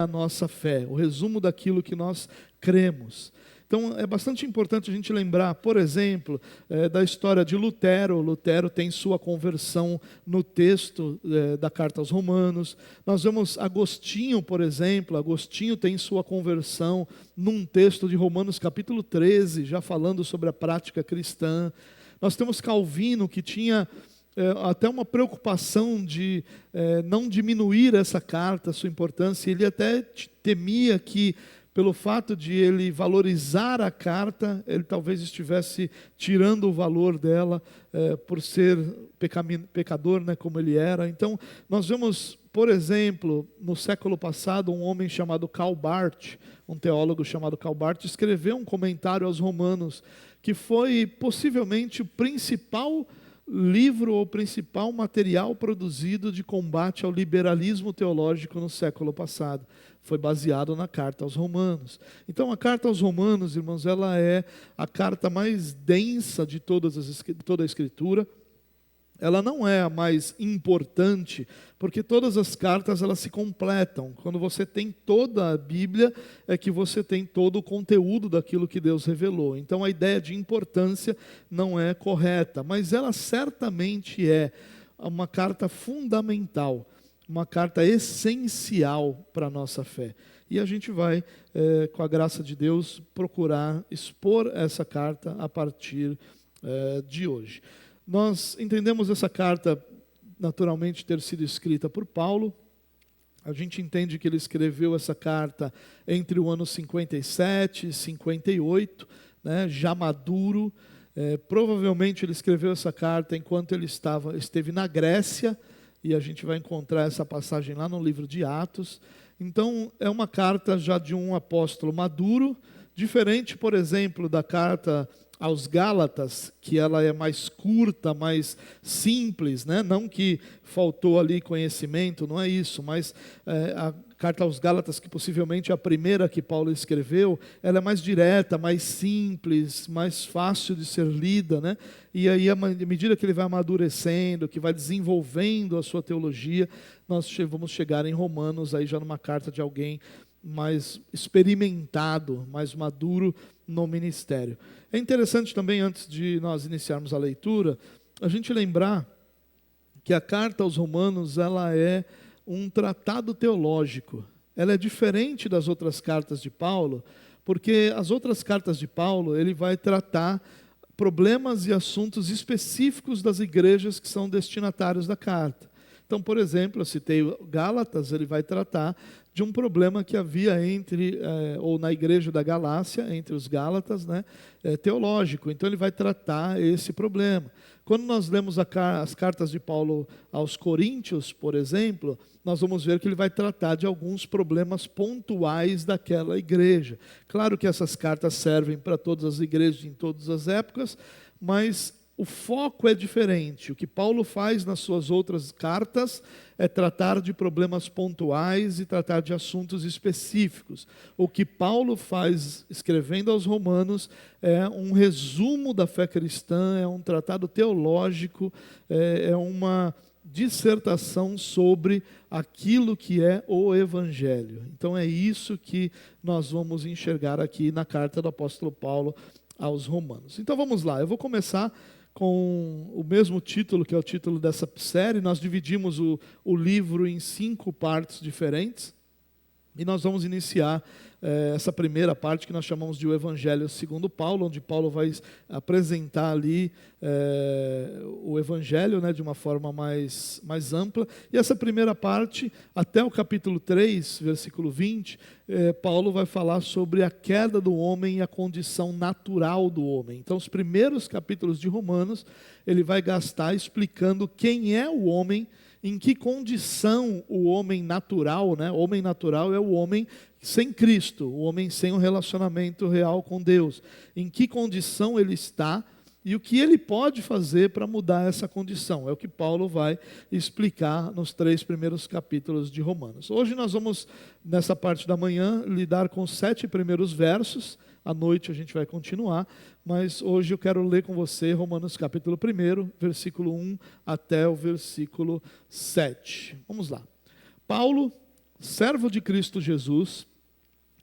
a nossa fé, o resumo daquilo que nós cremos. Então, é bastante importante a gente lembrar, por exemplo, da história de Lutero. Lutero tem sua conversão no texto da carta aos Romanos. Nós vemos Agostinho, por exemplo. Agostinho tem sua conversão num texto de Romanos capítulo 13, já falando sobre a prática cristã. Nós temos Calvino, que tinha até uma preocupação de não diminuir essa carta, sua importância. Ele até temia que, pelo fato de ele valorizar a carta, ele talvez estivesse tirando o valor dela por ser pecador, né, como ele era. Então, nós vemos, por exemplo, no século passado, um homem chamado Karl Barth, um teólogo chamado Karl Barth, escreveu um comentário aos Romanos, que foi possivelmente o principal livro ou principal material produzido de combate ao liberalismo teológico no século passado. Foi baseado na carta aos Romanos. Então, a carta aos Romanos, irmãos, ela é a carta mais densa de toda a Escritura. Ela não é a mais importante, porque todas as cartas elas se completam. Quando você tem toda a Bíblia, é que você tem todo o conteúdo daquilo que Deus revelou. Então a ideia de importância não é correta, mas ela certamente é uma carta fundamental, uma carta essencial para a nossa fé. E a gente vai, com a graça de Deus, procurar expor essa carta a partir de hoje. Nós entendemos essa carta, naturalmente, ter sido escrita por Paulo. A gente entende que ele escreveu essa carta entre o ano 57 e 58, né, já maduro. Provavelmente ele escreveu essa carta enquanto ele esteve na Grécia, e a gente vai encontrar essa passagem lá no livro de Atos. Então, é uma carta já de um apóstolo maduro, diferente, por exemplo, da carta aos Gálatas, que ela é mais curta, mais simples, né? Não que faltou ali conhecimento, não é isso, mas a carta aos Gálatas, que possivelmente é a primeira que Paulo escreveu, ela é mais direta, mais simples, mais fácil de ser lida, né? E aí, à medida que ele vai amadurecendo, que vai desenvolvendo a sua teologia, nós vamos chegar em Romanos, aí já numa carta de alguém mais experimentado, mais maduro no ministério. É interessante também, antes de nós iniciarmos a leitura, a gente lembrar que a carta aos Romanos, ela é um tratado teológico. Ela é diferente das outras cartas de Paulo, porque as outras cartas de Paulo, ele vai tratar problemas e assuntos específicos das igrejas que são destinatários da carta. Então, por exemplo, eu citei Gálatas, ele vai tratar de um problema que havia ou na igreja da Galácia, entre os Gálatas, né, teológico. Então ele vai tratar esse problema. Quando nós lemos as cartas de Paulo aos Coríntios, por exemplo, nós vamos ver que ele vai tratar de alguns problemas pontuais daquela igreja. Claro que essas cartas servem para todas as igrejas em todas as épocas, mas o foco é diferente. O que Paulo faz nas suas outras cartas é tratar de problemas pontuais e tratar de assuntos específicos. O que Paulo faz escrevendo aos Romanos é um resumo da fé cristã, é um tratado teológico, é uma dissertação sobre aquilo que é o Evangelho. Então é isso que nós vamos enxergar aqui na carta do apóstolo Paulo aos Romanos. Então vamos lá, eu vou começar com o mesmo título, que é o título dessa série. Nós dividimos o livro em 5 partes diferentes, e nós vamos iniciar essa primeira parte que nós chamamos de o Evangelho segundo Paulo, onde Paulo vai apresentar ali o Evangelho, né, de uma forma mais ampla. E essa primeira parte, até o capítulo 3, versículo 20, Paulo vai falar sobre a queda do homem e a condição natural do homem. Então, os primeiros capítulos de Romanos, ele vai gastar explicando quem é o homem, em que condição o homem natural, né? O homem natural é o homem sem Cristo, o homem sem um relacionamento real com Deus. Em que condição ele está e o que ele pode fazer para mudar essa condição. É o que Paulo vai explicar nos 3 primeiros capítulos de Romanos. Hoje nós vamos, nessa parte da manhã, lidar com os 7 primeiros versos. À noite a gente vai continuar, mas hoje eu quero ler com você Romanos capítulo 1, versículo 1 até o versículo 7. Vamos lá. Paulo, servo de Cristo Jesus,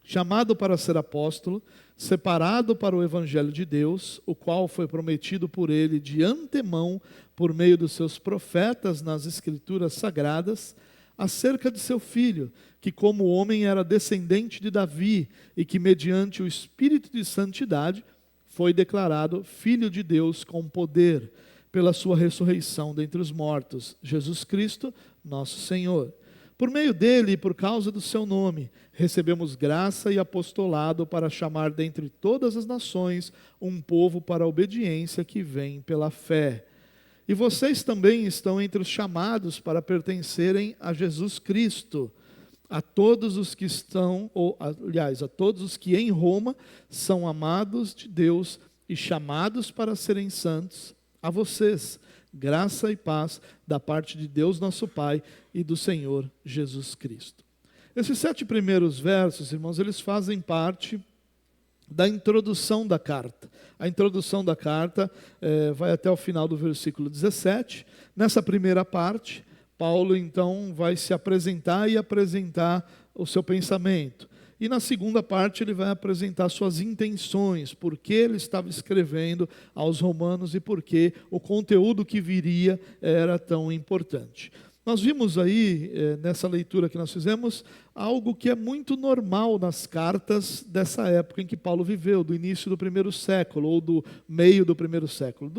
chamado para ser apóstolo, separado para o evangelho de Deus, o qual foi prometido por ele de antemão, por meio dos seus profetas nas escrituras sagradas, acerca de seu filho, que como homem era descendente de Davi, e que mediante o Espírito de santidade foi declarado Filho de Deus com poder, pela sua ressurreição dentre os mortos, Jesus Cristo, nosso Senhor. Por meio dele e por causa do seu nome, recebemos graça e apostolado para chamar dentre todas as nações um povo para a obediência que vem pela fé. E vocês também estão entre os chamados para pertencerem a Jesus Cristo. A todos os que estão, a todos os que em Roma são amados de Deus e chamados para serem santos, a vocês, graça e paz da parte de Deus nosso Pai e do Senhor Jesus Cristo. Esses 7 primeiros versos, irmãos, eles fazem parte da introdução da carta. A introdução da carta vai até o final do versículo 17. Nessa primeira parte, Paulo então vai se apresentar e apresentar o seu pensamento. E na segunda parte ele vai apresentar suas intenções, por que ele estava escrevendo aos romanos e por que o conteúdo que viria era tão importante. Nós vimos aí, nessa leitura que nós fizemos, algo que é muito normal nas cartas dessa época em que Paulo viveu, do início do primeiro século, ou do meio do primeiro século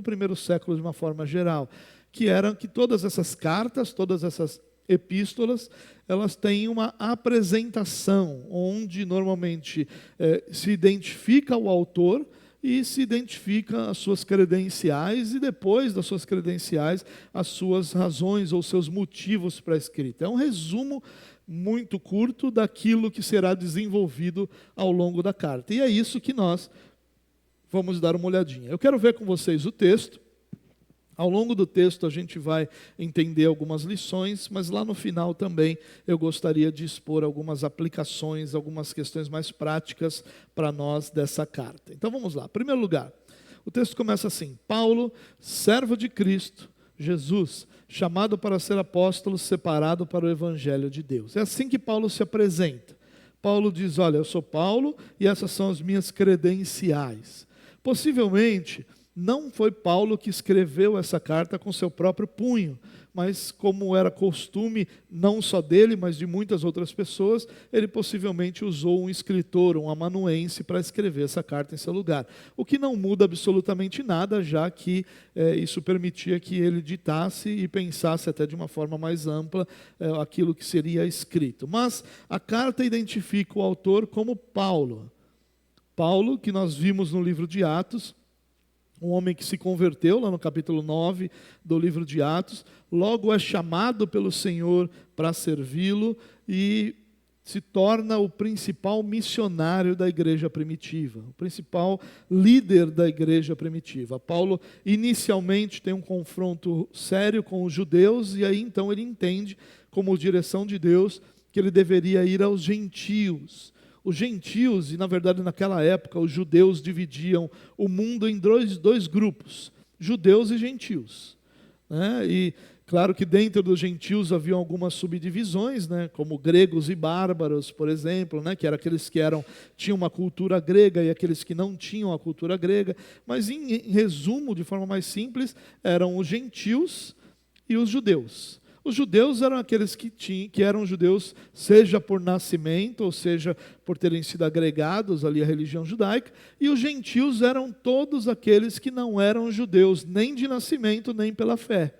de uma forma geral, que era que todas essas cartas, todas essas epístolas, elas têm uma apresentação, onde normalmente se identifica o autor e se identifica as suas credenciais e depois das suas credenciais as suas razões ou seus motivos para a escrita. É um resumo muito curto daquilo que será desenvolvido ao longo da carta. E é isso que nós vamos dar uma olhadinha. Eu quero ver com vocês o texto. Ao longo do texto a gente vai entender algumas lições, mas lá no final também eu gostaria de expor algumas aplicações, algumas questões mais práticas para nós dessa carta. Então vamos lá. Em primeiro lugar, o texto começa assim: Paulo, servo de Cristo, Jesus, chamado para ser apóstolo, separado para o evangelho de Deus. É assim que Paulo se apresenta. Paulo diz: olha, eu sou Paulo e essas são as minhas credenciais. Possivelmente, não foi Paulo que escreveu essa carta com seu próprio punho, mas como era costume, não só dele, mas de muitas outras pessoas, ele possivelmente usou um escritor, um amanuense, para escrever essa carta em seu lugar. O que não muda absolutamente nada, já que isso permitia que ele ditasse e pensasse até de uma forma mais ampla aquilo que seria escrito. Mas a carta identifica o autor como Paulo. Paulo, que nós vimos no livro de Atos, um homem que se converteu, lá no capítulo 9 do livro de Atos, logo é chamado pelo Senhor para servi-lo e se torna o principal missionário da igreja primitiva, o principal líder da igreja primitiva. Paulo inicialmente tem um confronto sério com os judeus e aí então ele entende, como direção de Deus, que ele deveria ir aos gentios. Os gentios, e na verdade naquela época os judeus dividiam o mundo em dois grupos, judeus e gentios, né? E claro que dentro dos gentios havia algumas subdivisões, né? Como gregos e bárbaros, por exemplo, né? Que eram aqueles que tinham uma cultura grega e aqueles que não tinham a cultura grega, mas em resumo, de forma mais simples, eram os gentios e os judeus. Os judeus eram aqueles que eram judeus, seja por nascimento, ou seja, por terem sido agregados ali à religião judaica, e os gentios eram todos aqueles que não eram judeus, nem de nascimento, nem pela fé.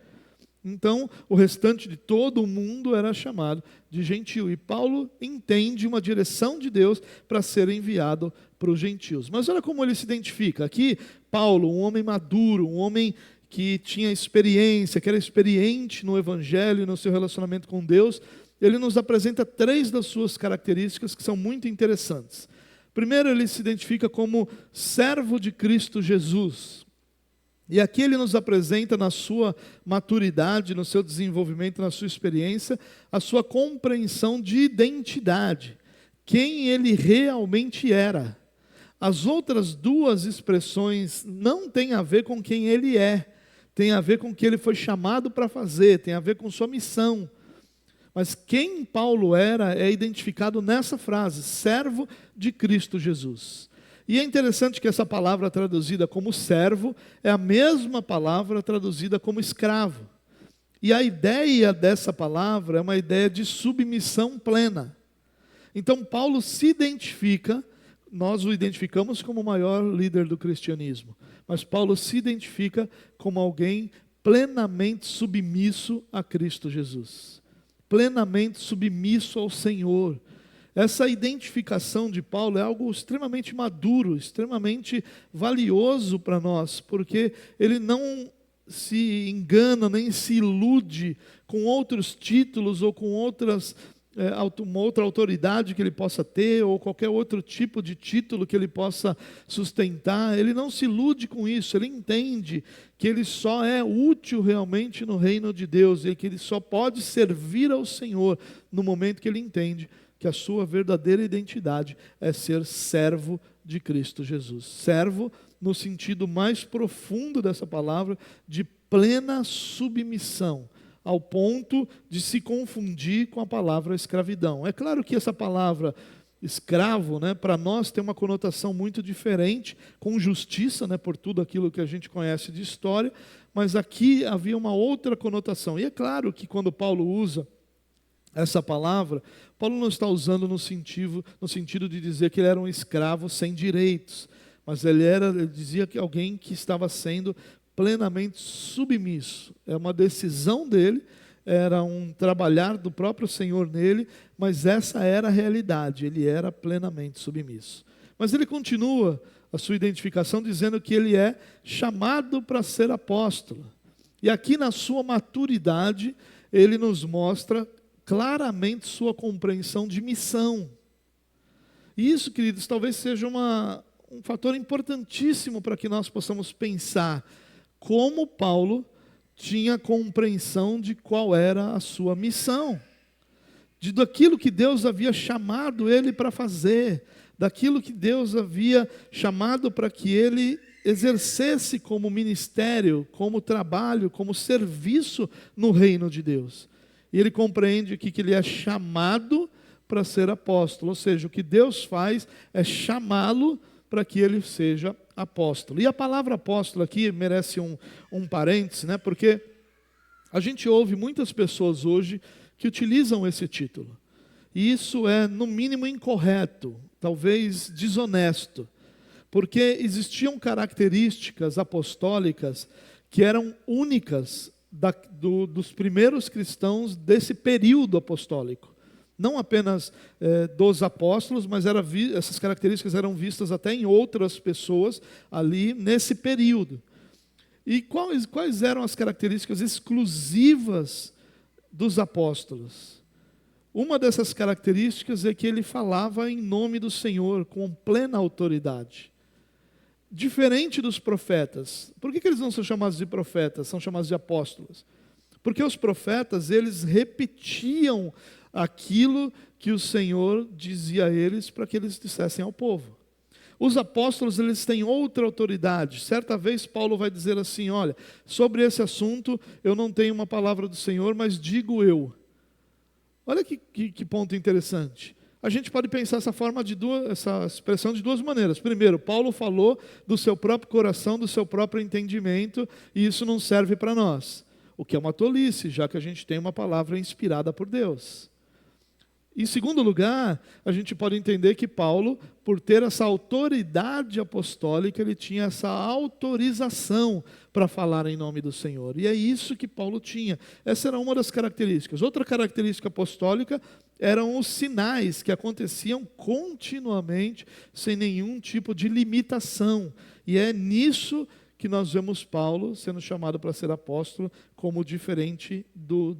Então, o restante de todo o mundo era chamado de gentio. E Paulo entende uma direção de Deus para ser enviado para os gentios. Mas olha como ele se identifica. Aqui, Paulo, um homem maduro, um homem que tinha experiência, que era experiente no Evangelho e no seu relacionamento com Deus, ele nos apresenta 3 das suas características que são muito interessantes. Primeiro, ele se identifica como servo de Cristo Jesus. E aqui ele nos apresenta na sua maturidade, no seu desenvolvimento, na sua experiência, a sua compreensão de identidade, quem ele realmente era. As outras 2 expressões não têm a ver com quem ele é, tem a ver com o que ele foi chamado para fazer, tem a ver com sua missão. Mas quem Paulo era é identificado nessa frase: servo de Cristo Jesus. E é interessante que essa palavra traduzida como servo é a mesma palavra traduzida como escravo. E a ideia dessa palavra é uma ideia de submissão plena. Então Paulo se identifica, nós o identificamos como o maior líder do cristianismo, mas Paulo se identifica como alguém plenamente submisso a Cristo Jesus, plenamente submisso ao Senhor. Essa identificação de Paulo é algo extremamente maduro, extremamente valioso para nós, porque ele não se engana, nem se ilude com outros títulos ou com uma outra autoridade que ele possa ter, ou qualquer outro tipo de título que ele possa sustentar. Ele não se ilude com isso, ele entende que ele só é útil realmente no reino de Deus, e que ele só pode servir ao Senhor no momento que ele entende que a sua verdadeira identidade é ser servo de Cristo Jesus. Servo no sentido mais profundo dessa palavra, de plena submissão, ao ponto de se confundir com a palavra escravidão. É claro que essa palavra escravo, para nós tem uma conotação muito diferente, com justiça, por tudo aquilo que a gente conhece de história, mas aqui havia uma outra conotação. E é claro que quando Paulo usa essa palavra, Paulo não está usando no sentido de dizer que ele era um escravo sem direitos, mas ele dizia que alguém que estava sendo plenamente submisso. É uma decisão dele, era um trabalhar do próprio Senhor nele, mas essa era a realidade, ele era plenamente submisso. Mas ele continua a sua identificação dizendo que ele é chamado para ser apóstolo. E aqui na sua maturidade, ele nos mostra claramente sua compreensão de missão. E isso, queridos, talvez seja um fator importantíssimo para que nós possamos pensar como Paulo tinha compreensão de qual era a sua missão, daquilo que Deus havia chamado ele para fazer, daquilo que Deus havia chamado para que ele exercesse como ministério, como trabalho, como serviço no reino de Deus. E ele compreende aqui que ele é chamado para ser apóstolo, ou seja, o que Deus faz é chamá-lo para que ele seja apóstolo. E a palavra apóstolo aqui merece um parêntese, porque a gente ouve muitas pessoas hoje que utilizam esse título. E isso é, no mínimo, incorreto, talvez desonesto, porque existiam características apostólicas que eram únicas dos primeiros cristãos desse período apostólico. Não apenas dos apóstolos, mas essas características eram vistas até em outras pessoas ali nesse período. E quais eram as características exclusivas dos apóstolos? Uma dessas características é que ele falava em nome do Senhor, com plena autoridade. Diferente dos profetas. Por que eles não são chamados de profetas, são chamados de apóstolos? Porque os profetas, eles repetiam aquilo que o Senhor dizia a eles para que eles dissessem ao povo. Os apóstolos, eles têm outra autoridade. Certa vez Paulo vai dizer assim: olha, sobre esse assunto eu não tenho uma palavra do Senhor, mas digo eu. Olha que ponto interessante. A gente pode pensar essa expressão de duas maneiras. Primeiro, Paulo falou do seu próprio coração, do seu próprio entendimento, e isso não serve para nós. O que é uma tolice, já que a gente tem uma palavra inspirada por Deus. Em segundo lugar, a gente pode entender que Paulo, por ter essa autoridade apostólica, ele tinha essa autorização para falar em nome do Senhor. E é isso que Paulo tinha. Essa era uma das características. Outra característica apostólica eram os sinais que aconteciam continuamente, sem nenhum tipo de limitação. E é nisso que nós vemos Paulo sendo chamado para ser apóstolo, como diferente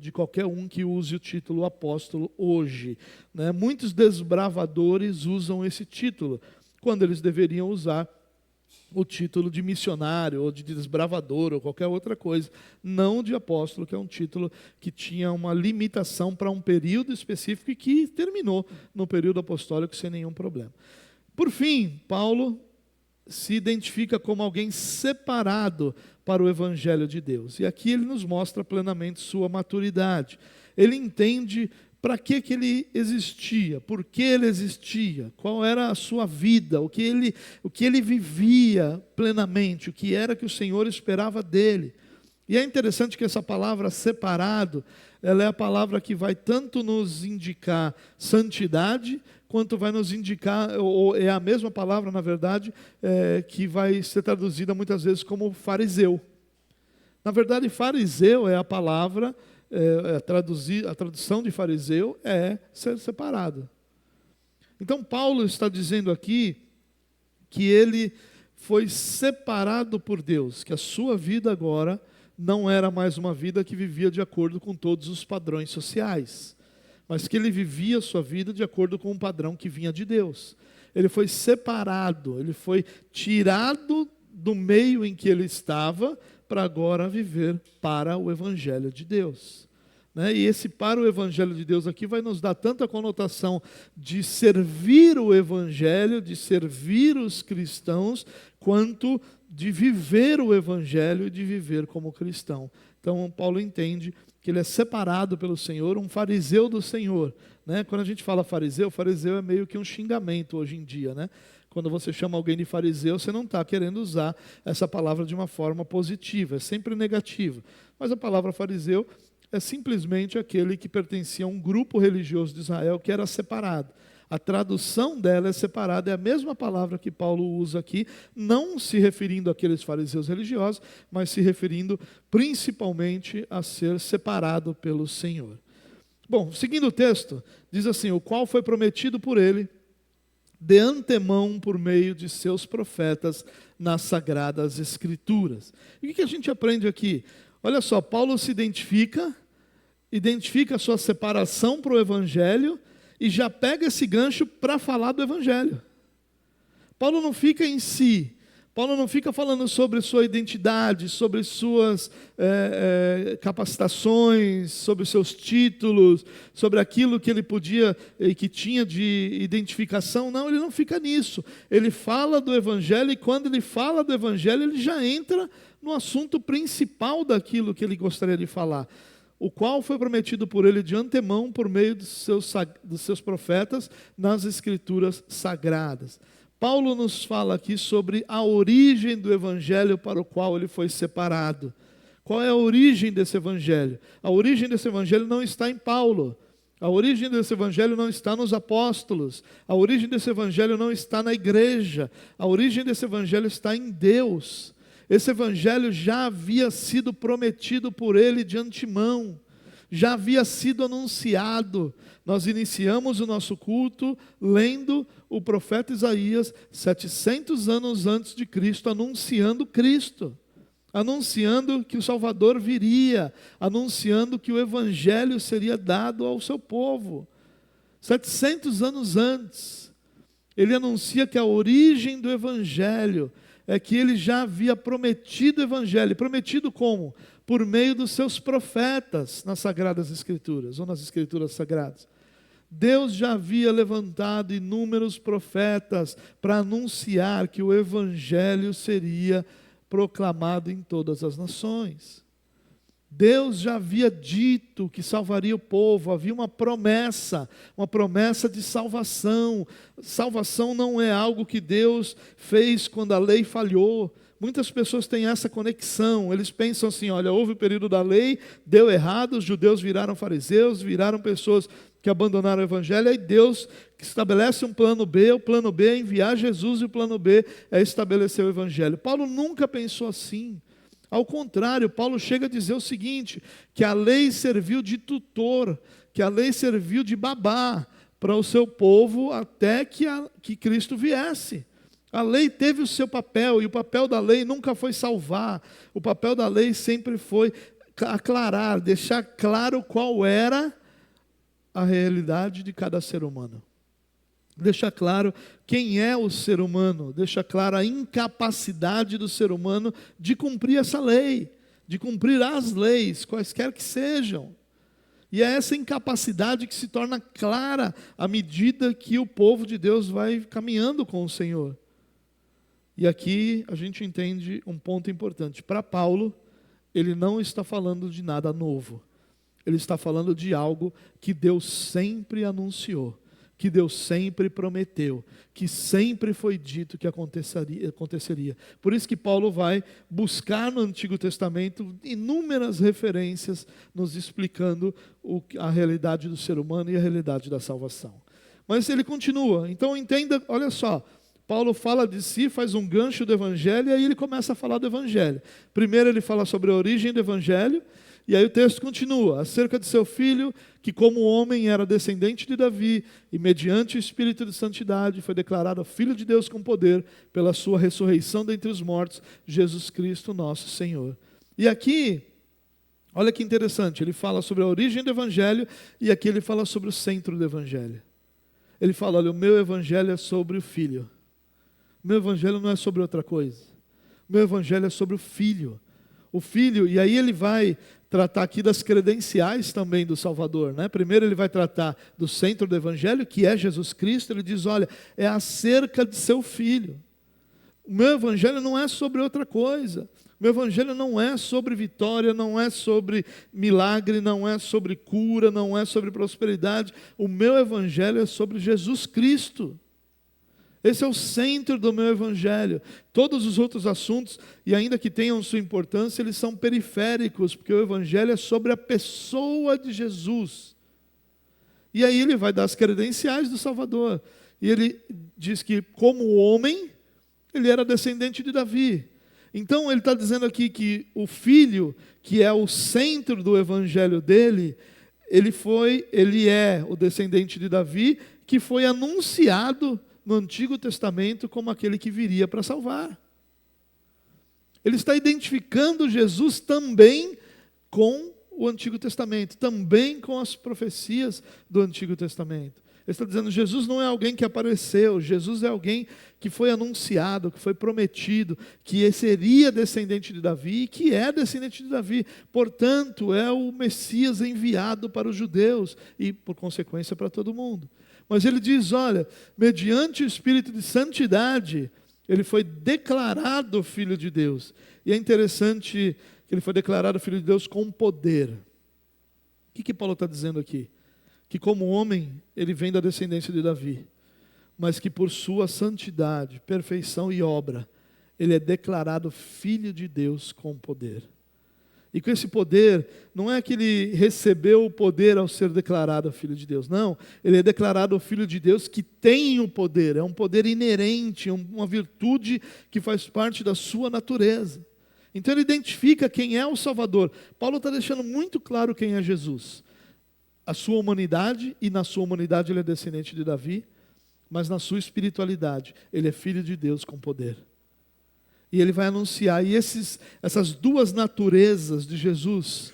de qualquer um que use o título apóstolo hoje. Muitos desbravadores usam esse título, quando eles deveriam usar o título de missionário, ou de desbravador, ou qualquer outra coisa, não de apóstolo, que é um título que tinha uma limitação para um período específico e que terminou no período apostólico sem nenhum problema. Por fim, Paulo se identifica como alguém separado para o Evangelho de Deus. E aqui ele nos mostra plenamente sua maturidade. Ele entende para que ele existia, por que ele existia, qual era a sua vida, o que ele vivia plenamente, o que era que o Senhor esperava dele. E é interessante que essa palavra separado, ela é a palavra que vai tanto nos indicar santidade, quanto vai nos indicar, ou é a mesma palavra, na verdade, que vai ser traduzida muitas vezes como fariseu. Na verdade, fariseu é a palavra, a tradução de fariseu é ser separado. Então, Paulo está dizendo aqui que ele foi separado por Deus, que a sua vida agora não era mais uma vida que vivia de acordo com todos os padrões sociais, mas que ele vivia a sua vida de acordo com um padrão que vinha de Deus. Ele foi separado, ele foi tirado do meio em que ele estava para agora viver para o Evangelho de Deus. E esse para o Evangelho de Deus aqui vai nos dar tanto a conotação de servir o Evangelho, de servir os cristãos, quanto de viver o Evangelho e de viver como cristão. Então, Paulo entende que ele é separado pelo Senhor, um fariseu do Senhor. Quando a gente fala fariseu é meio que um xingamento hoje em dia. Quando você chama alguém de fariseu, você não está querendo usar essa palavra de uma forma positiva, é sempre negativa. Mas a palavra fariseu é simplesmente aquele que pertencia a um grupo religioso de Israel que era separado. A tradução dela é separada, é a mesma palavra que Paulo usa aqui, não se referindo àqueles fariseus religiosos, mas se referindo principalmente a ser separado pelo Senhor. Bom, seguindo o texto, diz assim: o qual foi prometido por ele de antemão por meio de seus profetas nas Sagradas Escrituras. E o que a gente aprende aqui? Olha só, Paulo se identifica a sua separação para o Evangelho e já pega esse gancho para falar do Evangelho. Paulo não fica em si, Paulo não fica falando sobre sua identidade, sobre suas capacitações, sobre seus títulos, sobre aquilo que ele podia e que tinha de identificação. Não, ele não fica nisso. Ele fala do Evangelho e quando ele fala do Evangelho, ele já entra no assunto principal daquilo que ele gostaria de falar, o qual foi prometido por ele de antemão por meio dos seus profetas nas Escrituras Sagradas. Paulo nos fala aqui sobre a origem do Evangelho para o qual ele foi separado. Qual é a origem desse Evangelho? A origem desse Evangelho não está em Paulo. A origem desse Evangelho não está nos apóstolos. A origem desse Evangelho não está na igreja. A origem desse Evangelho está em Deus. Esse Evangelho já havia sido prometido por ele de antemão, já havia sido anunciado. Nós iniciamos o nosso culto lendo o profeta Isaías, 700 anos antes de Cristo, anunciando Cristo, anunciando que o Salvador viria, anunciando que o Evangelho seria dado ao seu povo. 700 anos antes, ele anuncia que a origem do Evangelho é que ele já havia prometido o Evangelho. Prometido como? Por meio dos seus profetas nas Sagradas Escrituras, ou nas Escrituras Sagradas. Deus já havia levantado inúmeros profetas para anunciar que o Evangelho seria proclamado em todas as nações. Deus já havia dito que salvaria o povo, havia uma promessa de salvação. Salvação não é algo que Deus fez quando a lei falhou. Muitas pessoas têm essa conexão, eles pensam assim: olha, houve o período da lei, deu errado, os judeus viraram fariseus, viraram pessoas que abandonaram o Evangelho, aí Deus estabelece um plano B, o plano B é enviar Jesus e o plano B é estabelecer o Evangelho. Paulo nunca pensou assim. Ao contrário, Paulo chega a dizer o seguinte, que a lei serviu de tutor, que a lei serviu de babá para o seu povo até que Cristo viesse. A lei teve o seu papel, e o papel da lei nunca foi salvar. O papel da lei sempre foi aclarar, deixar claro qual era a realidade de cada ser humano. Deixa claro quem é o ser humano, deixa claro a incapacidade do ser humano de cumprir essa lei, de cumprir as leis, quaisquer que sejam. E é essa incapacidade que se torna clara à medida que o povo de Deus vai caminhando com o Senhor. E aqui a gente entende um ponto importante. Para Paulo, ele não está falando de nada novo. ele está falando de algo que Deus sempre anunciou, que Deus sempre prometeu, que sempre foi dito que aconteceria. Por isso que Paulo vai buscar no Antigo Testamento inúmeras referências nos explicando a realidade do ser humano e a realidade da salvação. Mas ele continua, então entenda, olha só, Paulo fala de si, faz um gancho do Evangelho, e aí ele começa a falar do Evangelho. Primeiro ele fala sobre a origem do Evangelho, e aí o texto continua, acerca de seu filho, que como homem era descendente de Davi, e mediante o Espírito de Santidade foi declarado Filho de Deus com poder, pela sua ressurreição dentre os mortos, Jesus Cristo nosso Senhor. E aqui, olha que interessante, ele fala sobre a origem do Evangelho, e aqui ele fala sobre o centro do Evangelho. Ele fala, olha, o meu Evangelho é sobre o Filho. O meu Evangelho não é sobre outra coisa. O meu Evangelho é sobre o Filho. O Filho, e aí ele vai tratar aqui das credenciais também do Salvador, né? Primeiro ele vai tratar do centro do Evangelho, que é Jesus Cristo. Ele diz, olha, é acerca de seu Filho. O meu Evangelho não é sobre outra coisa. O meu Evangelho não é sobre vitória, não é sobre milagre, não é sobre cura, não é sobre prosperidade. O meu Evangelho é sobre Jesus Cristo. Esse é o centro do meu Evangelho. Todos os outros assuntos, e ainda que tenham sua importância, eles são periféricos, porque o Evangelho é sobre a pessoa de Jesus. E aí ele vai dar as credenciais do Salvador. E ele diz que, como homem, ele era descendente de Davi. Então ele está dizendo aqui que o Filho, que é o centro do Evangelho dele, ele é o descendente de Davi, que foi anunciado no Antigo Testamento como aquele que viria para salvar. Ele está identificando Jesus também com o Antigo Testamento, também com as profecias do Antigo Testamento. Ele está dizendo, Jesus não é alguém que apareceu, Jesus é alguém que foi anunciado, que foi prometido, que seria descendente de Davi, e que é descendente de Davi. Portanto, é o Messias enviado para os judeus e, por consequência, para todo mundo. Mas ele diz, olha, mediante o Espírito de Santidade, ele foi declarado Filho de Deus. E é interessante que ele foi declarado Filho de Deus com poder. O que Paulo está dizendo aqui? Que como homem, ele vem da descendência de Davi, mas que por sua santidade, perfeição e obra, ele é declarado Filho de Deus com poder. E com esse poder, não é que ele recebeu o poder ao ser declarado Filho de Deus, não. Ele é declarado o Filho de Deus que tem o poder, é um poder inerente, uma virtude que faz parte da sua natureza. Então ele identifica quem é o Salvador. Paulo está deixando muito claro quem é Jesus. A sua humanidade, e na sua humanidade ele é descendente de Davi, mas na sua espiritualidade, ele é Filho de Deus com poder. E ele vai anunciar, e essas duas naturezas de Jesus,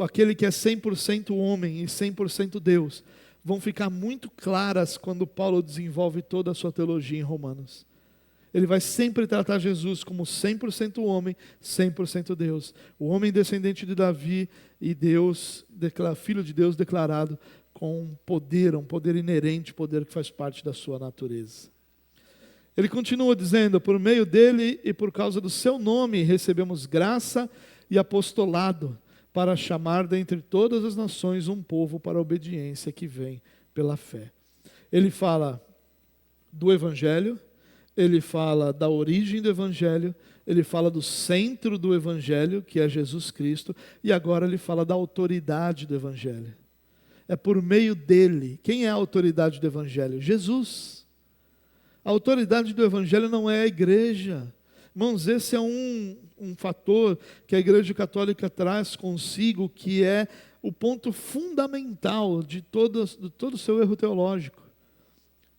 aquele que é 100% homem e 100% Deus, vão ficar muito claras quando Paulo desenvolve toda a sua teologia em Romanos. Ele vai sempre tratar Jesus como 100% homem, 100% Deus. O homem descendente de Davi e Deus, Filho de Deus declarado com poder, um poder inerente, poder que faz parte da sua natureza. Ele continua dizendo, por meio dele e por causa do seu nome recebemos graça e apostolado para chamar dentre todas as nações um povo para a obediência que vem pela fé. Ele fala do Evangelho, ele fala da origem do Evangelho, ele fala do centro do Evangelho, que é Jesus Cristo, e agora ele fala da autoridade do Evangelho. É por meio dele. Quem é a autoridade do Evangelho? Jesus. A autoridade do Evangelho não é a igreja. Irmãos, esse é um fator que a Igreja Católica traz consigo, que é o ponto fundamental de todo o seu erro teológico.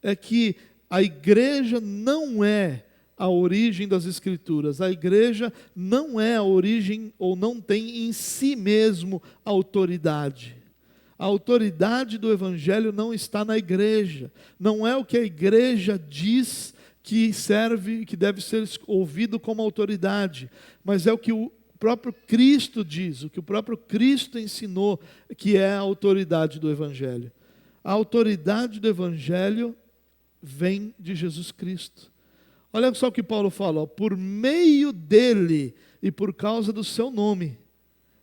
É que a igreja não é a origem das Escrituras. A igreja não é a origem, ou não tem em si mesmo autoridade. A autoridade do Evangelho não está na igreja. Não é o que a igreja diz que serve, que deve ser ouvido como autoridade, mas é o que o próprio Cristo diz, o que o próprio Cristo ensinou, que é a autoridade do Evangelho. A autoridade do Evangelho vem de Jesus Cristo. Olha só o que Paulo fala, ó, por meio dele e por causa do seu nome.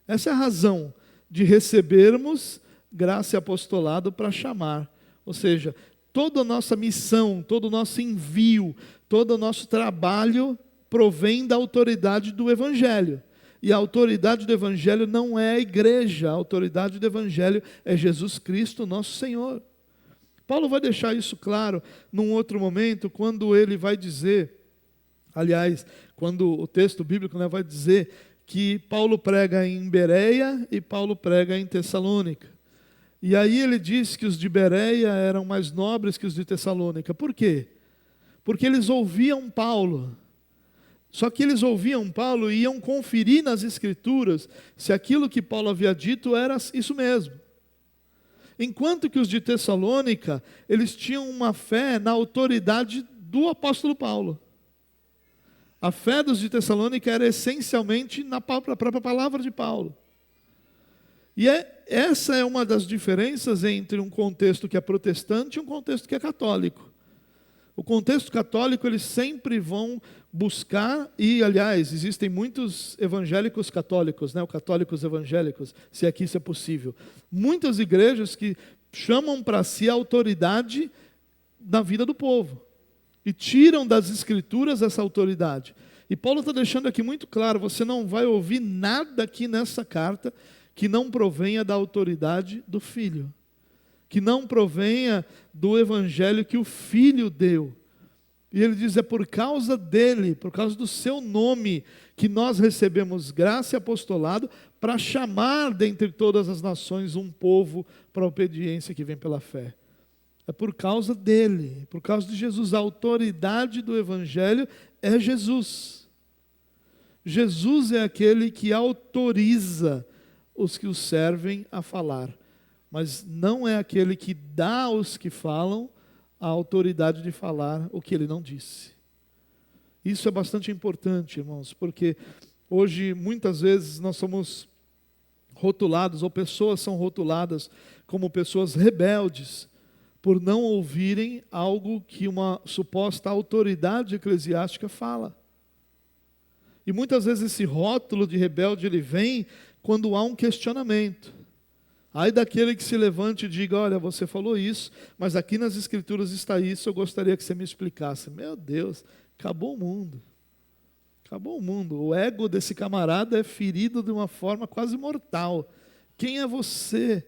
Essa é a razão de recebermos graça e apostolado para chamar. Ou seja, toda a nossa missão, todo o nosso envio, todo o nosso trabalho provém da autoridade do Evangelho. E a autoridade do Evangelho não é a igreja, a autoridade do Evangelho é Jesus Cristo, nosso Senhor. Paulo vai deixar isso claro num outro momento, quando ele vai dizer, aliás, quando o texto bíblico, né, vai dizer que Paulo prega em Bereia e Paulo prega em Tessalônica. E aí ele diz que os de Bereia eram mais nobres que os de Tessalônica. Por quê? Porque eles ouviam Paulo. Só que eles ouviam Paulo e iam conferir nas Escrituras se aquilo que Paulo havia dito era isso mesmo. Enquanto que os de Tessalônica, eles tinham uma fé na autoridade do apóstolo Paulo. A fé dos de Tessalônica era essencialmente na própria palavra de Paulo. E essa é uma das diferenças entre um contexto que é protestante e um contexto que é católico. O contexto católico, eles sempre vão buscar, e aliás, existem muitos evangélicos católicos, né, católicos evangélicos, se aqui isso é possível. Muitas igrejas que chamam para si a autoridade da vida do povo, e tiram das Escrituras essa autoridade. E Paulo está deixando aqui muito claro, você não vai ouvir nada aqui nessa carta que não provenha da autoridade do Filho, que não provenha do Evangelho que o Filho deu. E ele diz, é por causa dele, por causa do seu nome, que nós recebemos graça e apostolado para chamar dentre todas as nações um povo para a obediência que vem pela fé. É por causa dele, por causa de Jesus. A autoridade do Evangelho é Jesus. Jesus é aquele que autoriza os que o servem a falar, mas não é aquele que dá aos que falam a autoridade de falar o que ele não disse. Isso é bastante importante, irmãos, porque hoje muitas vezes nós somos rotulados, ou pessoas são rotuladas como pessoas rebeldes, por não ouvirem algo que uma suposta autoridade eclesiástica fala. E muitas vezes esse rótulo de rebelde, ele vem quando há um questionamento. Aí daquele que se levante e diga, olha, você falou isso, mas aqui nas Escrituras está isso, eu gostaria que você me explicasse. Meu Deus, acabou o mundo. Acabou o mundo. O ego desse camarada é ferido de uma forma quase mortal. Quem é você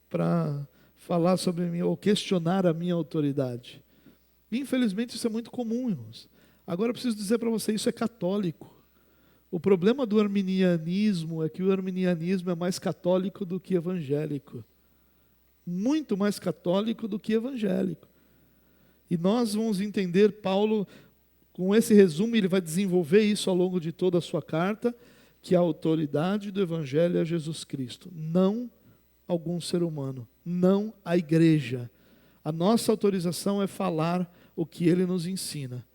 para falar sobre mim ou questionar a minha autoridade? Infelizmente isso é muito comum, irmãos. Agora eu preciso dizer para você, isso é católico. O problema do arminianismo é que o arminianismo é mais católico do que evangélico. Muito mais católico do que evangélico. E nós vamos entender Paulo, com esse resumo, ele vai desenvolver isso ao longo de toda a sua carta, que a autoridade do evangelho é Jesus Cristo, não algum ser humano, não a igreja. A nossa autorização é falar o que ele nos ensina.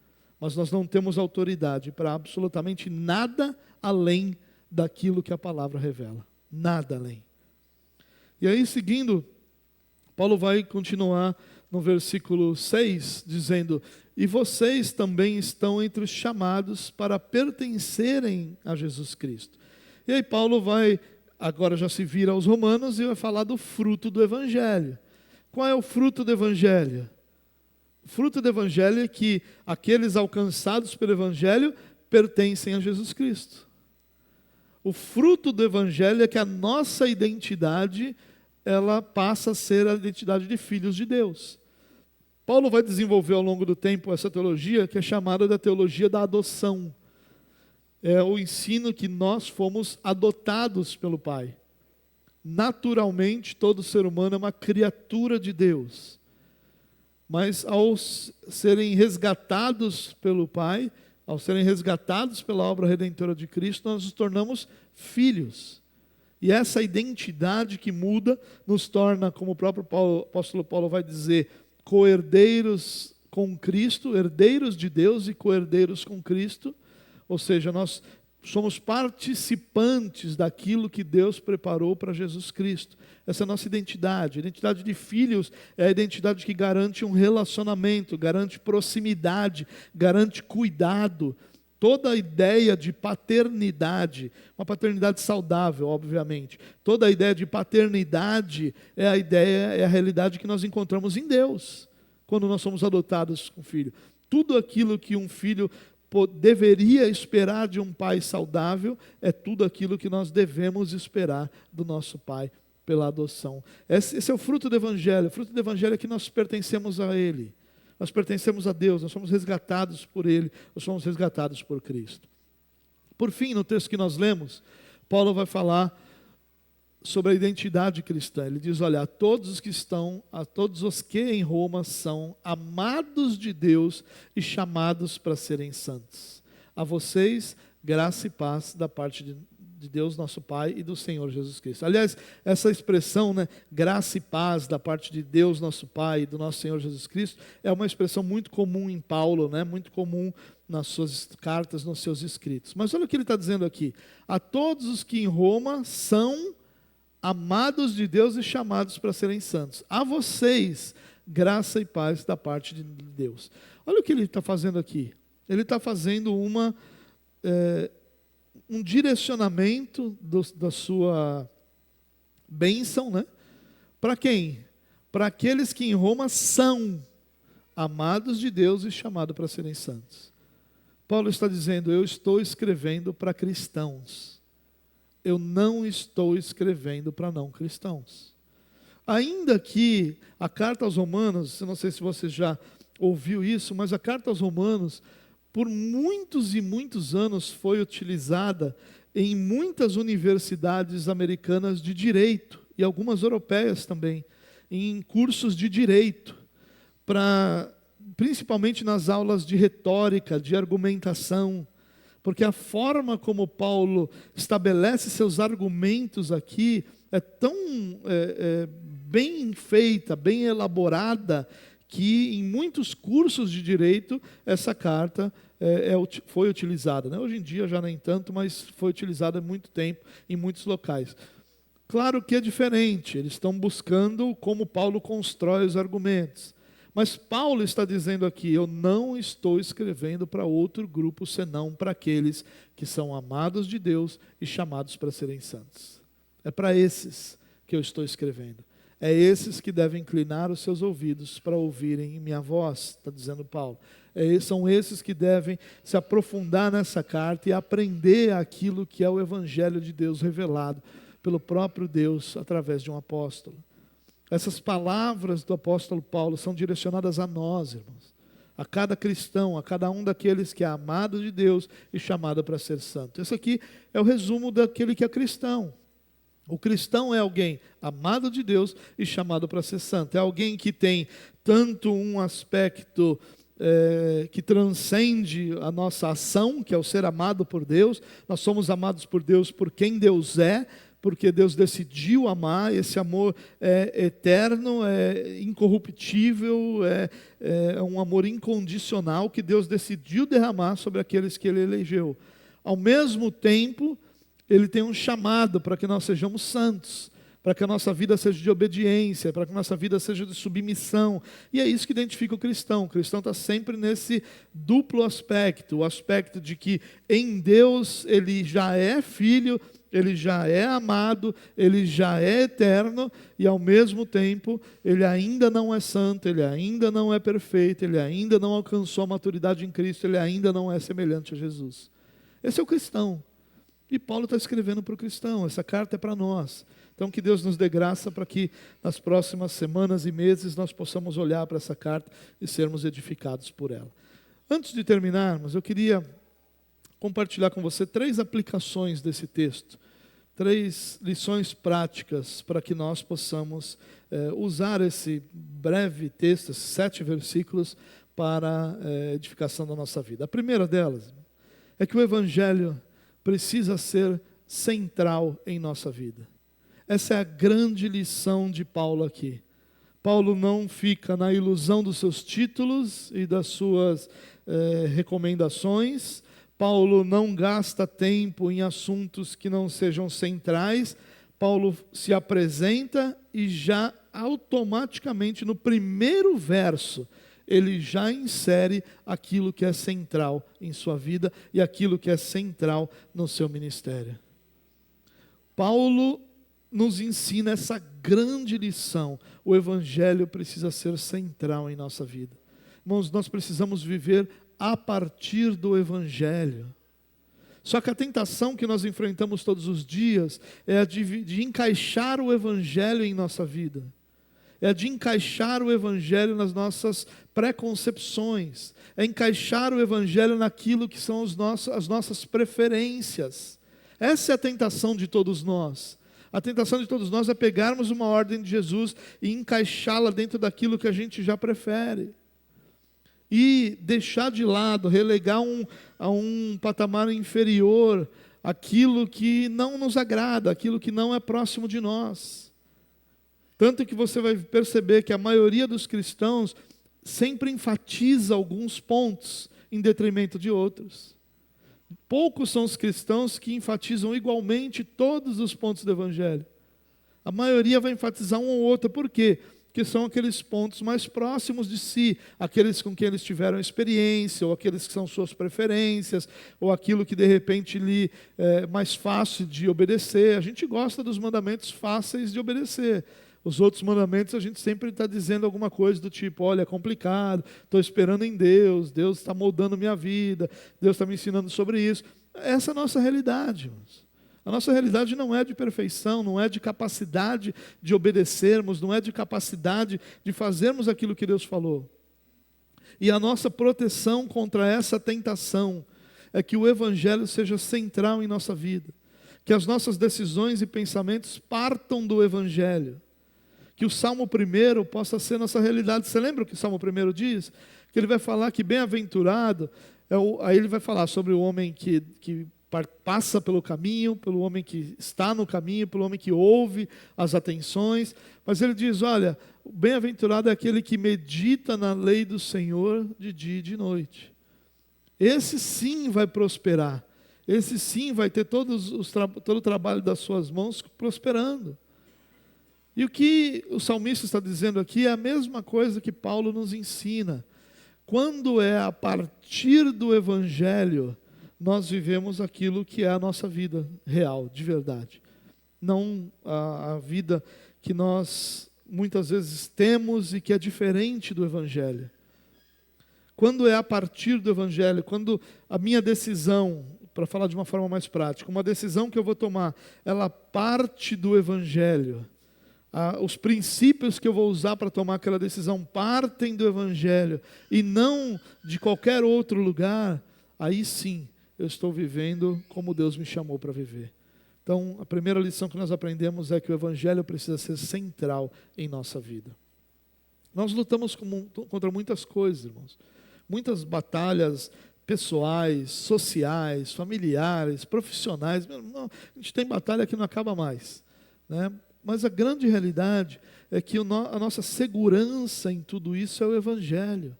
Mas nós não temos autoridade para absolutamente nada além daquilo que a palavra revela. Nada além. E aí, seguindo, Paulo vai continuar no versículo 6, dizendo, e vocês também estão entre os chamados para pertencerem a Jesus Cristo. E aí Paulo vai, agora já se vira aos Romanos e vai falar do fruto do Evangelho. Qual é o fruto do Evangelho? O fruto do Evangelho é que aqueles alcançados pelo Evangelho pertencem a Jesus Cristo. O fruto do Evangelho é que a nossa identidade, ela passa a ser a identidade de filhos de Deus. Paulo vai desenvolver ao longo do tempo essa teologia que é chamada da teologia da adoção. É o ensino que nós fomos adotados pelo Pai. Naturalmente, todo ser humano é uma criatura de Deus. Mas ao serem resgatados pelo Pai, ao serem resgatados pela obra redentora de Cristo, nós nos tornamos filhos. E essa identidade que muda nos torna, como o próprio apóstolo Paulo vai dizer, co-herdeiros com Cristo, herdeiros de Deus e co-herdeiros com Cristo. Ou seja, nós somos participantes daquilo que Deus preparou para Jesus Cristo. Essa é a nossa identidade. A identidade de filhos é a identidade que garante um relacionamento, garante proximidade, garante cuidado. Toda a ideia de paternidade, uma paternidade saudável, obviamente, toda a ideia de paternidade é a realidade que nós encontramos em Deus, quando nós somos adotados com filho. Tudo aquilo que um filho deveria esperar de um pai saudável, é tudo aquilo que nós devemos esperar do nosso pai pela adoção. Esse é o fruto do Evangelho. O fruto do Evangelho é que nós pertencemos a Ele. Nós pertencemos a Deus, nós somos resgatados por Ele, nós somos resgatados por Cristo. Por fim, no texto que nós lemos, Paulo vai falar sobre a identidade cristã. Ele diz, olha, a todos os que em Roma são amados de Deus e chamados para serem santos. A vocês, graça e paz da parte de Deus nosso Pai e do Senhor Jesus Cristo. Aliás, essa expressão, graça e paz da parte de Deus nosso Pai e do nosso Senhor Jesus Cristo, é uma expressão muito comum em Paulo, muito comum nas suas cartas, nos seus escritos. Mas olha o que ele está dizendo aqui. A todos os que em Roma são amados de Deus e chamados para serem santos. A vocês, graça e paz da parte de Deus. Olha o que ele está fazendo aqui. Ele está fazendo um direcionamento da sua bênção, para quem? Para aqueles que em Roma são amados de Deus e chamados para serem santos. Paulo está dizendo, eu estou escrevendo para cristãos. Eu não estou escrevendo para não cristãos. Ainda que a carta aos Romanos, eu não sei se você já ouviu isso, mas a carta aos Romanos, por muitos e muitos anos foi utilizada em muitas universidades americanas de direito, e algumas europeias também, em cursos de direito, principalmente nas aulas de retórica, de argumentação, porque a forma como Paulo estabelece seus argumentos aqui é tão bem feita, bem elaborada, que em muitos cursos de direito essa carta foi utilizada. Hoje em dia já nem tanto, mas foi utilizada há muito tempo em muitos locais. Claro que é diferente, eles estão buscando como Paulo constrói os argumentos. Mas Paulo está dizendo aqui, eu não estou escrevendo para outro grupo, senão para aqueles que são amados de Deus e chamados para serem santos. É para esses que eu estou escrevendo. É esses que devem inclinar os seus ouvidos para ouvirem minha voz, está dizendo Paulo. São esses que devem se aprofundar nessa carta e aprender aquilo que é o Evangelho de Deus revelado pelo próprio Deus através de um apóstolo. Essas palavras do apóstolo Paulo são direcionadas a nós, irmãos. A cada cristão, a cada um daqueles que é amado de Deus e chamado para ser santo. Esse aqui é o resumo daquele que é cristão. O cristão é alguém amado de Deus e chamado para ser santo. É alguém que tem tanto um aspecto que transcende a nossa ação, que é o ser amado por Deus. Nós somos amados por Deus por quem Deus é, porque Deus decidiu amar. Esse amor é eterno, é incorruptível, é um amor incondicional que Deus decidiu derramar sobre aqueles que Ele elegeu. Ao mesmo tempo, Ele tem um chamado para que nós sejamos santos, para que a nossa vida seja de obediência, para que a nossa vida seja de submissão. E é isso que identifica o cristão. O cristão está sempre nesse duplo aspecto, o aspecto de que em Deus ele já é filho, ele já é amado, ele já é eterno, e ao mesmo tempo ele ainda não é santo, ele ainda não é perfeito, ele ainda não alcançou a maturidade em Cristo, ele ainda não é semelhante a Jesus. Esse é o cristão. E Paulo está escrevendo para o cristão, essa carta é para nós. Então que Deus nos dê graça para que nas próximas semanas e meses nós possamos olhar para essa carta e sermos edificados por ela. Antes de terminarmos, eu queria compartilhar com você 3 aplicações desse texto, 3 lições práticas para que nós possamos usar esse breve texto, esses 7 versículos, para a edificação da nossa vida. A primeira delas é que o Evangelho precisa ser central em nossa vida. Essa é a grande lição de Paulo aqui. Paulo não fica na ilusão dos seus títulos e das suas recomendações. Paulo não gasta tempo em assuntos que não sejam centrais. Paulo se apresenta e já automaticamente no primeiro verso ele já insere aquilo que é central em sua vida e aquilo que é central no seu ministério. Paulo nos ensina essa grande lição. O Evangelho precisa ser central em nossa vida. Irmãos, nós precisamos viver a partir do Evangelho. Só que a tentação que nós enfrentamos todos os dias é a de encaixar o Evangelho em nossa vida. É a de encaixar o Evangelho nas nossas preconcepções. É encaixar o Evangelho naquilo que são as nossas preferências. Essa é a tentação de todos nós. A tentação de todos nós é pegarmos uma ordem de Jesus e encaixá-la dentro daquilo que a gente já prefere. E deixar de lado, relegar a um patamar inferior aquilo que não nos agrada, aquilo que não é próximo de nós. Tanto que você vai perceber que a maioria dos cristãos sempre enfatiza alguns pontos em detrimento de outros. Poucos são os cristãos que enfatizam igualmente todos os pontos do Evangelho. A maioria vai enfatizar um ou outro. Por quê? Porque são aqueles pontos mais próximos de si, aqueles com quem eles tiveram experiência, ou aqueles que são suas preferências, ou aquilo que de repente lhe é mais fácil de obedecer. A gente gosta dos mandamentos fáceis de obedecer. Os outros mandamentos a gente sempre está dizendo alguma coisa do tipo, olha, é complicado, estou esperando em Deus, Deus está moldando minha vida, Deus está me ensinando sobre isso. Essa é a nossa realidade, irmãos. A nossa realidade não é de perfeição, não é de capacidade de obedecermos, não é de capacidade de fazermos aquilo que Deus falou. E a nossa proteção contra essa tentação é que o Evangelho seja central em nossa vida, que as nossas decisões e pensamentos partam do Evangelho. Que o Salmo 1 possa ser nossa realidade. Você lembra o que o Salmo 1 diz? Que ele vai falar que bem-aventurado, aí ele vai falar sobre o homem que passa pelo caminho, pelo homem que está no caminho, pelo homem que ouve as atenções. Mas ele diz, olha, bem-aventurado é aquele que medita na lei do Senhor de dia e de noite. Esse sim vai prosperar. Esse sim vai ter todo o trabalho das suas mãos prosperando. E o que o salmista está dizendo aqui é a mesma coisa que Paulo nos ensina. Quando é a partir do Evangelho, nós vivemos aquilo que é a nossa vida real, de verdade. Não a vida que nós muitas vezes temos e que é diferente do Evangelho. Quando é a partir do Evangelho, quando a minha decisão, para falar de uma forma mais prática, uma decisão que eu vou tomar, ela parte do Evangelho. Os princípios que eu vou usar para tomar aquela decisão partem do Evangelho e não de qualquer outro lugar, aí sim eu estou vivendo como Deus me chamou para viver. Então, a primeira lição que nós aprendemos é que o Evangelho precisa ser central em nossa vida. Nós lutamos contra muitas coisas, irmãos. Muitas batalhas pessoais, sociais, familiares, profissionais. A gente tem batalha que não acaba mais, né? Mas a grande realidade é que a nossa segurança em tudo isso é o Evangelho.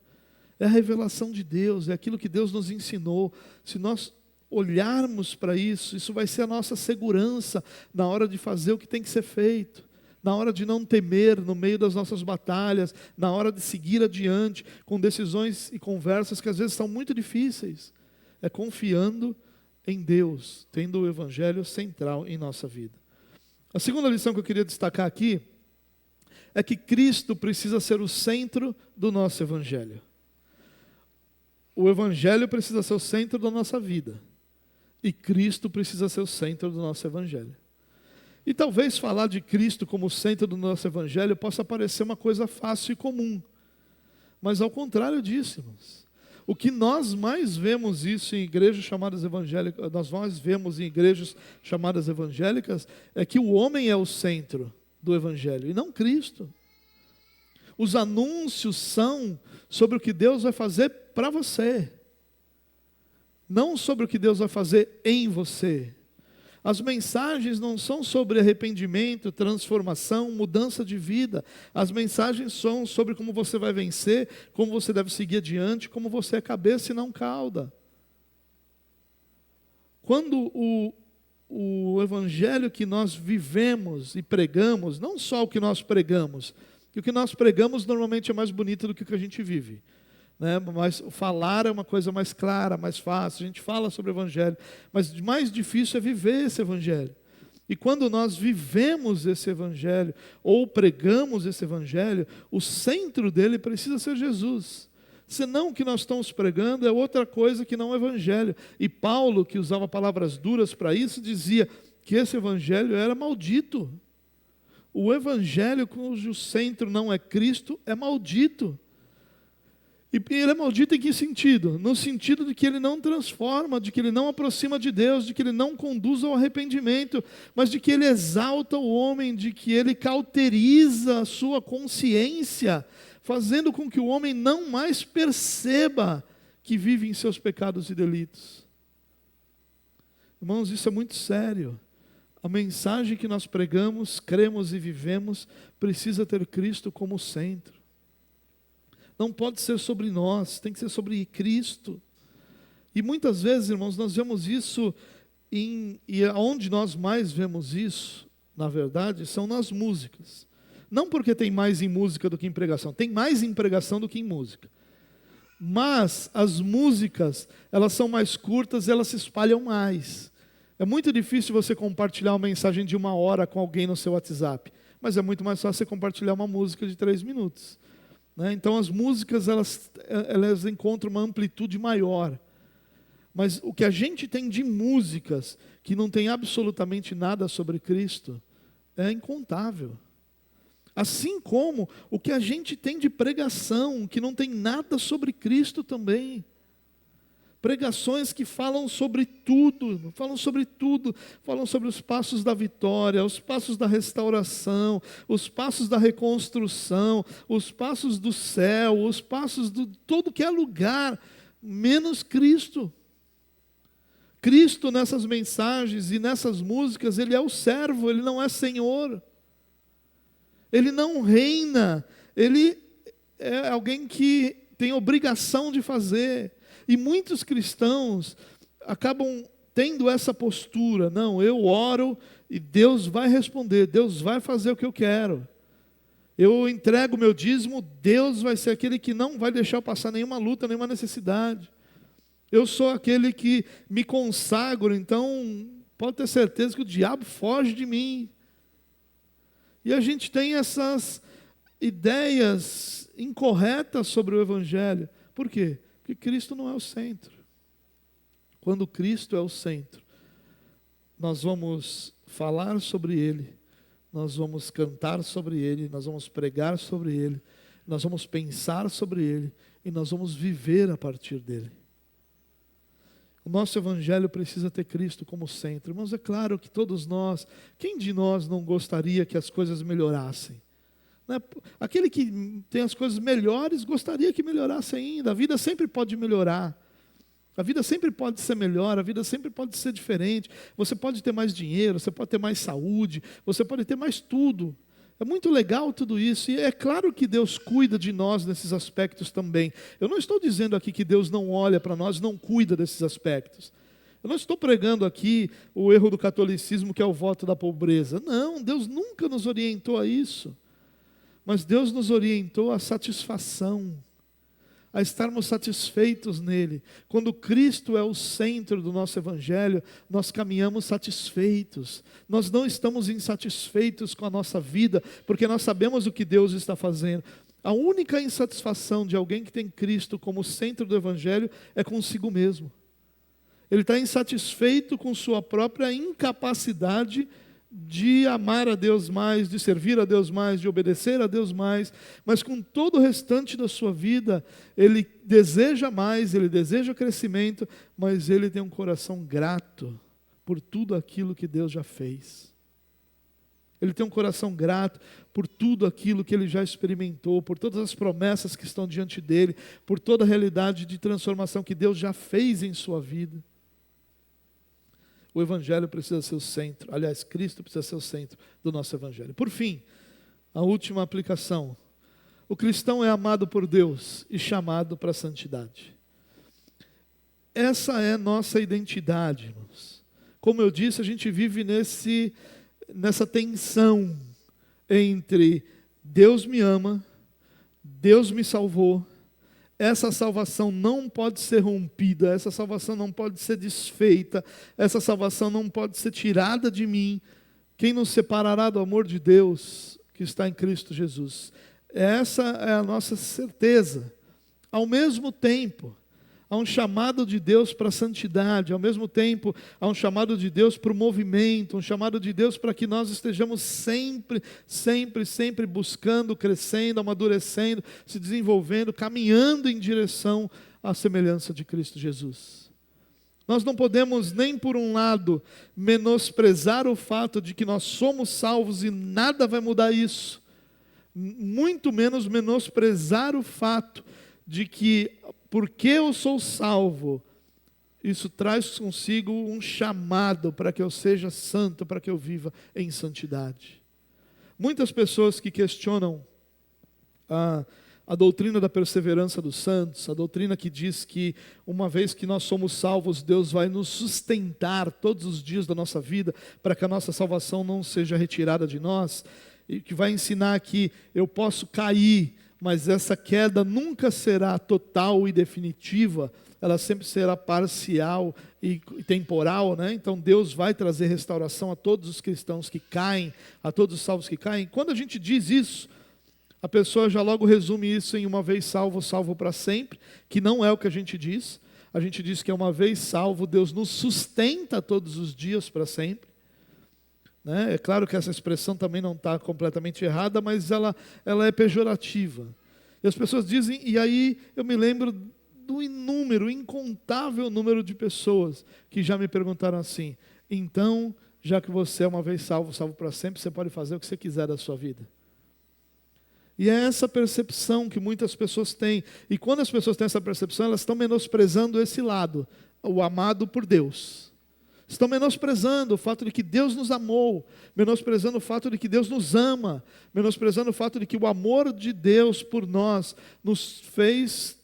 É a revelação de Deus, é aquilo que Deus nos ensinou. Se nós olharmos para isso, isso vai ser a nossa segurança na hora de fazer o que tem que ser feito. Na hora de não temer no meio das nossas batalhas, na hora de seguir adiante com decisões e conversas que às vezes são muito difíceis. É confiando em Deus, tendo o Evangelho central em nossa vida. A segunda lição que eu queria destacar aqui é que Cristo precisa ser o centro do nosso Evangelho. O Evangelho precisa ser o centro da nossa vida. E Cristo precisa ser o centro do nosso Evangelho. E talvez falar de Cristo como centro do nosso Evangelho possa parecer uma coisa fácil e comum. Mas ao contrário disso, irmãos. O que nós mais vemos isso em igrejas chamadas evangélicas, nós mais vemos em igrejas chamadas evangélicas, é que o homem é o centro do Evangelho e não Cristo. Os anúncios são sobre o que Deus vai fazer para você, não sobre o que Deus vai fazer em você. As mensagens não são sobre arrependimento, transformação, mudança de vida. As mensagens são sobre como você vai vencer, como você deve seguir adiante, como você é cabeça e não cauda. Quando o evangelho que nós vivemos e pregamos, não só o que nós pregamos, que o que nós pregamos normalmente é mais bonito do que o que a gente vive. né? Mas falar é uma coisa mais clara, mais fácil. A gente fala sobre o Evangelho, mas mais difícil é viver esse Evangelho. E quando nós vivemos esse Evangelho, ou pregamos esse Evangelho, o centro dele precisa ser Jesus. Senão o que nós estamos pregando é outra coisa que não é Evangelho. E Paulo, que usava palavras duras para isso, dizia que esse Evangelho era maldito. O Evangelho cujo centro não é Cristo é maldito. E ele é maldito em que sentido? No sentido de que ele não transforma, de que ele não aproxima de Deus, de que ele não conduz ao arrependimento, mas de que ele exalta o homem, de que ele cauteriza a sua consciência, fazendo com que o homem não mais perceba que vive em seus pecados e delitos. Irmãos, isso é muito sério. A mensagem que nós pregamos, cremos e vivemos, precisa ter Cristo como centro. Não pode ser sobre nós, tem que ser sobre Cristo. E muitas vezes, irmãos, nós vemos isso, e onde nós mais vemos isso, na verdade, são nas músicas. Não porque tem mais em música do que em pregação, tem mais em pregação do que em música. Mas as músicas, elas são mais curtas, elas se espalham mais. É muito difícil você compartilhar uma mensagem de 1 hora com alguém no seu WhatsApp, mas é muito mais fácil você compartilhar uma música de 3 minutos. Então as músicas elas encontram uma amplitude maior. Mas o que a gente tem de músicas que não tem absolutamente nada sobre Cristo é incontável. Assim como o que a gente tem de pregação que não tem nada sobre Cristo também. Pregações que falam sobre tudo, falam sobre os passos da vitória, os passos da restauração, os passos da reconstrução, os passos do céu, os passos de todo que é lugar, menos Cristo. Cristo nessas mensagens e nessas músicas, Ele é o servo, Ele não é Senhor. Ele não reina, Ele é alguém que tem obrigação de fazer. E muitos cristãos acabam tendo essa postura. Não, eu oro e Deus vai responder, Deus vai fazer o que eu quero. Eu entrego meu dízimo, Deus vai ser aquele que não vai deixar eu passar nenhuma luta, nenhuma necessidade. Eu sou aquele que me consagro, então pode ter certeza que o diabo foge de mim. E a gente tem essas ideias incorretas sobre o Evangelho. Por quê? Porque Cristo não é o centro. Quando Cristo é o centro, nós vamos falar sobre Ele, nós vamos cantar sobre Ele, nós vamos pregar sobre Ele, nós vamos pensar sobre Ele e nós vamos viver a partir dEle. O nosso Evangelho precisa ter Cristo como centro. Irmãos, é claro que todos nós, quem de nós não gostaria que as coisas melhorassem? Aquele que tem as coisas melhores gostaria que melhorasse ainda. A vida sempre pode melhorar. A vida sempre pode ser melhor, a vida sempre pode ser diferente. Você pode ter mais dinheiro, você pode ter mais saúde, você pode ter mais tudo. É muito legal tudo isso. E é claro que Deus cuida de nós nesses aspectos também. Eu não estou dizendo aqui que Deus não olha para nós, não cuida desses aspectos. Eu não estou pregando aqui o erro do catolicismo, que é o voto da pobreza. Não, Deus nunca nos orientou a isso. Mas Deus nos orientou à satisfação, a estarmos satisfeitos nele. Quando Cristo é o centro do nosso Evangelho, nós caminhamos satisfeitos. Nós não estamos insatisfeitos com a nossa vida, porque nós sabemos o que Deus está fazendo. A única insatisfação de alguém que tem Cristo como centro do Evangelho é consigo mesmo. Ele está insatisfeito com sua própria incapacidade de amar a Deus mais, de servir a Deus mais, de obedecer a Deus mais, mas com todo o restante da sua vida, ele deseja mais, ele deseja crescimento, mas ele tem um coração grato por tudo aquilo que Deus já fez. Ele tem um coração grato por tudo aquilo que ele já experimentou, por todas as promessas que estão diante dele, por toda a realidade de transformação que Deus já fez em sua vida. O Evangelho precisa ser o centro. Aliás, Cristo precisa ser o centro do nosso Evangelho. Por fim, a última aplicação. O cristão é amado por Deus e chamado para a santidade. Essa é nossa identidade, irmãos. Como eu disse, a gente vive nessa tensão entre Deus me ama, Deus me salvou, essa salvação não pode ser rompida, essa salvação não pode ser desfeita, essa salvação não pode ser tirada de mim. Quem nos separará do amor de Deus que está em Cristo Jesus? Essa é a nossa certeza. Ao mesmo tempo, há um chamado de Deus para a santidade, ao mesmo tempo, há um chamado de Deus para o movimento, um chamado de Deus para que nós estejamos sempre, sempre, sempre buscando, crescendo, amadurecendo, se desenvolvendo, caminhando em direção à semelhança de Cristo Jesus. Nós não podemos nem por um lado menosprezar o fato de que nós somos salvos e nada vai mudar isso, muito menos menosprezar o fato de que porque eu sou salvo, isso traz consigo um chamado para que eu seja santo, para que eu viva em santidade. Muitas pessoas que questionam a doutrina da perseverança dos santos, a doutrina que diz que uma vez que nós somos salvos, Deus vai nos sustentar todos os dias da nossa vida, para que a nossa salvação não seja retirada de nós, e que vai ensinar que eu posso cair, mas essa queda nunca será total e definitiva, ela sempre será parcial e temporal, né? Então Deus vai trazer restauração a todos os cristãos que caem, a todos os salvos que caem. Quando a gente diz isso, a pessoa já logo resume isso em uma vez salvo, salvo para sempre, que não é o que a gente diz. A gente diz que é uma vez salvo, Deus nos sustenta todos os dias para sempre. Né? É claro que essa expressão também não está completamente errada, mas ela é pejorativa. E as pessoas dizem, e aí eu me lembro do incontável número de pessoas que já me perguntaram assim: então, já que você é uma vez salvo, salvo para sempre, você pode fazer o que você quiser da sua vida. E é essa percepção que muitas pessoas têm. E quando as pessoas têm essa percepção, elas estão menosprezando esse lado, o amado por Deus. Estão menosprezando o fato de que Deus nos amou, menosprezando o fato de que Deus nos ama, menosprezando o fato de que o amor de Deus por nós nos fez,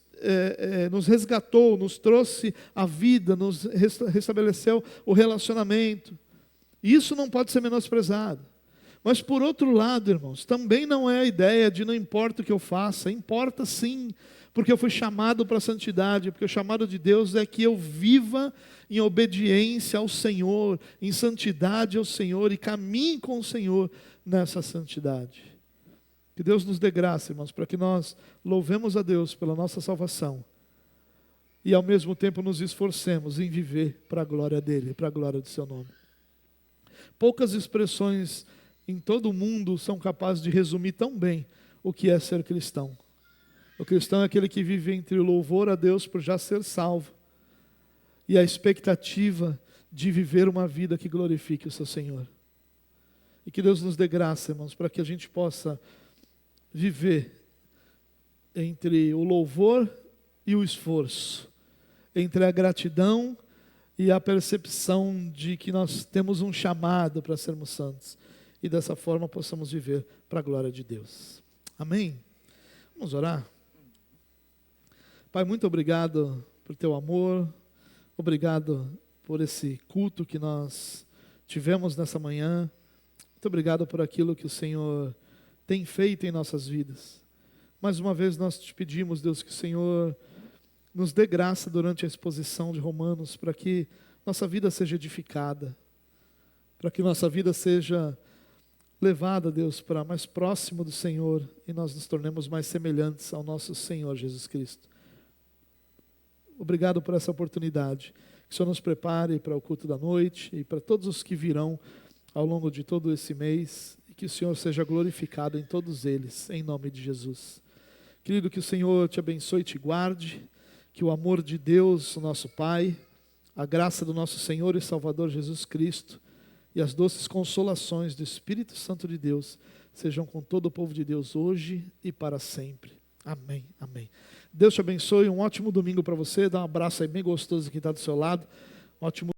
nos resgatou, nos trouxe a vida, nos restabeleceu o relacionamento. Isso não pode ser menosprezado. Mas por outro lado, irmãos, também não é a ideia de não importa o que eu faça, importa sim, porque eu fui chamado para a santidade, porque o chamado de Deus é que eu viva em obediência ao Senhor, em santidade ao Senhor e caminhe com o Senhor nessa santidade. Que Deus nos dê graça, irmãos, para que nós louvemos a Deus pela nossa salvação e ao mesmo tempo nos esforcemos em viver para a glória dEle, para a glória do Seu nome. Poucas expressões em todo o mundo são capazes de resumir tão bem o que é ser cristão. O cristão é aquele que vive entre o louvor a Deus por já ser salvo e a expectativa de viver uma vida que glorifique o seu Senhor. E que Deus nos dê graça, irmãos, para que a gente possa viver entre o louvor e o esforço, entre a gratidão e a percepção de que nós temos um chamado para sermos santos. E dessa forma possamos viver para a glória de Deus. Amém? Vamos orar? Pai, muito obrigado por teu amor, obrigado por esse culto que nós tivemos nessa manhã, muito obrigado por aquilo que o Senhor tem feito em nossas vidas. Mais uma vez nós te pedimos, Deus, que o Senhor nos dê graça durante a exposição de Romanos, para que nossa vida seja edificada, para que nossa vida seja levada, Deus, para mais próximo do Senhor e nós nos tornemos mais semelhantes ao nosso Senhor Jesus Cristo. Obrigado por essa oportunidade. Que o Senhor nos prepare para o culto da noite e para todos os que virão ao longo de todo esse mês. E que o Senhor seja glorificado em todos eles, em nome de Jesus. Querido, que o Senhor te abençoe e te guarde. Que o amor de Deus, o nosso Pai, a graça do nosso Senhor e Salvador Jesus Cristo e as doces consolações do Espírito Santo de Deus sejam com todo o povo de Deus hoje e para sempre. Amém, amém. Deus te abençoe, um ótimo domingo para você. Dá um abraço aí bem gostoso que está do seu lado. Ótimo